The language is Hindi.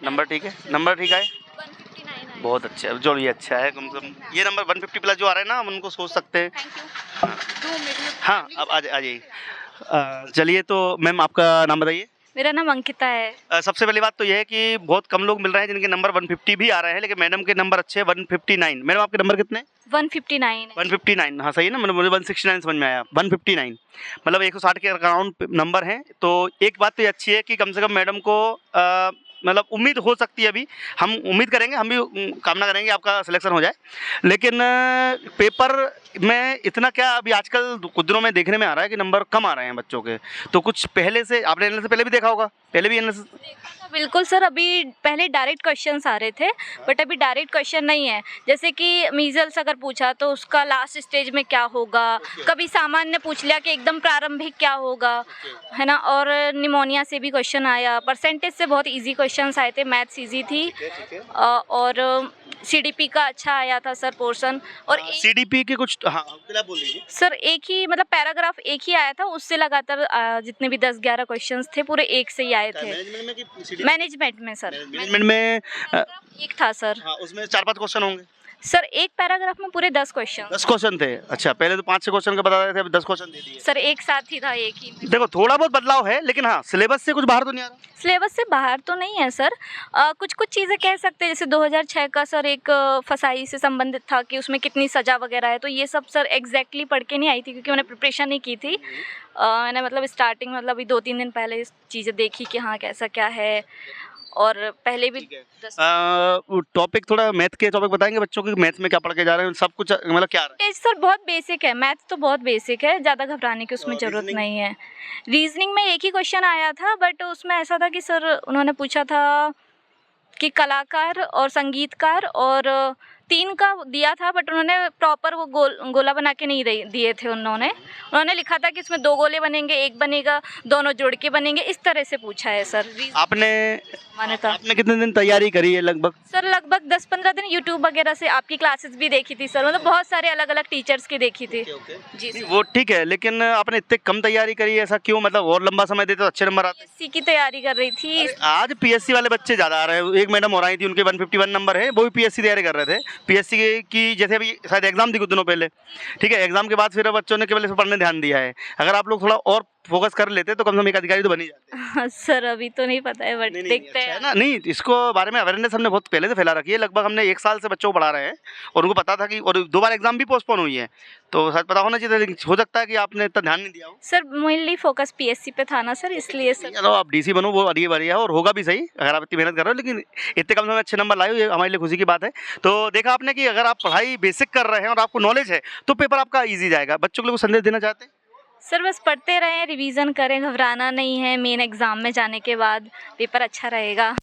नंबर ठीक है, नंबर ठीक है, 159 आया। बहुत अच्छा है, जो भी अच्छा है कम से कम ये नंबर 150 प्लस जो आ रहे हैं ना हम उनको सोच सकते हैं। Thank you. 2 मिनट। हाँ, अब आ जाइए। चलिए तो मैम आपका नाम बताइए। मेरा नाम अंकिता है। सबसे पहली बात तो ये है कि बहुत कम लोग मिल रहे हैं जिनके नंबर 150 भी आ रहे हैं, लेकिन मैडम के नंबर अच्छे हैं 159। मैडम आपके नंबर कितने? 159 है। 159, हाँ सही है ना, मतलब मुझे 169 समझ में आया, 159 मतलब 160 के अराउंड नंबर हैं। तो एक बात तो ये अच्छी है कि कम से कम मैडम को मतलब उम्मीद हो सकती है, अभी हम उम्मीद करेंगे, हम भी कामना करेंगे आपका सिलेक्शन हो जाए। लेकिन पेपर में इतना क्या अभी आजकल कुछ दिनों में देखने में आ रहा है कि नंबर कम आ रहे हैं बच्चों के। तो कुछ पहले से आपने एनालिसिस पहले भी देखा होगा, पहले भी एनालिसिस देखा था बिल्कुल सर। अभी पहले डायरेक्ट क्वेश्चंस आ रहे थे, बट अभी डायरेक्ट क्वेश्चन नहीं है। जैसे कि मीजल्स अगर पूछा तो उसका लास्ट स्टेज में क्या होगा, कभी सामान्य पूछ लिया कि एकदम प्रारंभिक क्या होगा, है ना। और निमोनिया से भी क्वेश्चन आया, परसेंटेज से बहुत इजी क्वेश्चंस आए थे, मैथ्स इजी थी। और सीडीपी का अच्छा आया था सर पोर्शन। और सीडीपी के कुछ, हाँ क्या बोल रही है सर एक ही मतलब पैराग्राफ एक ही आया था, उससे लगातार जितने भी 10-11 क्वेश्चंस थे पूरे एक से ही आए थे। मैनेजमेंट में कि CDP? मैनेजमेंट में सर। मैनेजमेंट में पैराग्राफ एक था सर। हाँ, उसमें 4-5 क्वेश्चन होंगे सर एक पैराग्राफ में पूरे 10 क्वेश्चन। 10 क्वेश्चन थे। अच्छा, पहले तो 5-6 क्वेश्चन का बता रहे थे, अभी 10 क्वेश्चन दे दिए। सर एक साथ ही था, एक ही में। देखो थोड़ा बहुत बदलाव है, लेकिन हाँ सिलेबस से कुछ बाहर तो नहीं आ रहा। सिलेबस से बाहर तो नहीं है सर। कुछ कुछ चीज़ें कह सकते हैं, जैसे 2006 का सर एक फसाई से संबंधित था कि उसमें कितनी सज़ा वगैरह है, तो ये सब सर एग्जैक्टली पढ़ के नहीं आई थी क्योंकि मैंने प्रिपरेशन नहीं की थी। मैंने मतलब स्टार्टिंग मतलब अभी 2-3 दिन पहले चीज़ें देखी कि हाँ कैसा क्या है। और पहले भी टॉपिक थोड़ा मैथ के टॉपिक बताएंगे बच्चों को, मैथ में क्या पढ़ के जा रहे हैं, सब कुछ मतलब क्या रहा है? सर बहुत बेसिक है, मैथ तो बहुत बेसिक है, ज़्यादा घबराने की उसमें ज़रूरत नहीं है। रीजनिंग में एक ही क्वेश्चन आया था, बट उसमें ऐसा था कि सर उन्होंने पूछा था कि कलाकार और संगीतकार, और 3 का दिया था, बट उन्होंने प्रॉपर वो गोला बना के नहीं दिए थे। उन्होंने लिखा था कि इसमें 2 गोले बनेंगे, एक बनेगा, दोनों जोड़ के बनेंगे, इस तरह से पूछा है सर। आपने कितने दिन तैयारी करी है लगभग? सर लगभग 10-15 दिन यूट्यूब वगैरह से आपकी क्लासेस भी देखी थी सर, मतलब बहुत सारे अलग अलग टीचर्स की देखी थी। जी नहीं, वो ठीक है, लेकिन आपने इतने कम तैयारी करी है, ऐसा क्यों? मतलब और लंबा समय देते तो अच्छे नंबर आते। पीएससी की तैयारी कर रही थी। आज पीएससी वाले बच्चे ज़्यादा आ रहे हैं। एक मैडम और आई थी, उनके 151 नंबर है, वो भी पीएससी तैयारी कर रहे थे। पीएससी की जैसे अभी शायद एग्जाम थी कुछ दिनों पहले, ठीक है, एग्जाम के बाद फिर बच्चों ने केवल इस पर पढ़ने ध्यान दिया है। अगर आप लोग थोड़ा और फोकस कर लेते तो कम से कम एक अधिकारी तो बन ही जाते। सर अभी तो नहीं पता है, बट देखते हैं ना। नहीं, इसको बारे में अवेयरनेस हमने बहुत पहले से फैला रखी है, लगभग हमने 1 साल से बच्चों को पढ़ा रहे हैं और उनको पता था कि, और 2 बार एग्जाम भी पोस्टपोन हुई है, तो शायद पता होना चाहिए, लेकिन हो सकता है कि आपने इतना ध्यान नहीं दिया हो। सर मेनली फोकस पीएससी पे था ना सर, इसलिए सर। चलो आप डीसी बनो, वो आगे बढ़िया और होगा भी सही अगर आप इतनी मेहनत कर रहे हो, लेकिन इतने कम समय में अच्छे नंबर लाए हो, ये हमारे लिए खुशी की बात है। तो देखा आपने कि अगर आप पढ़ाई बेसिक कर रहे हैं और आपको नॉलेज है तो पेपर आपका ईजी जाएगा। बच्चों को लोग संदेश देना चाहते हैं? सर बस पढ़ते रहें, रिवीजन करें, घबराना नहीं है, मेन एग्जाम में जाने के बाद पेपर अच्छा रहेगा।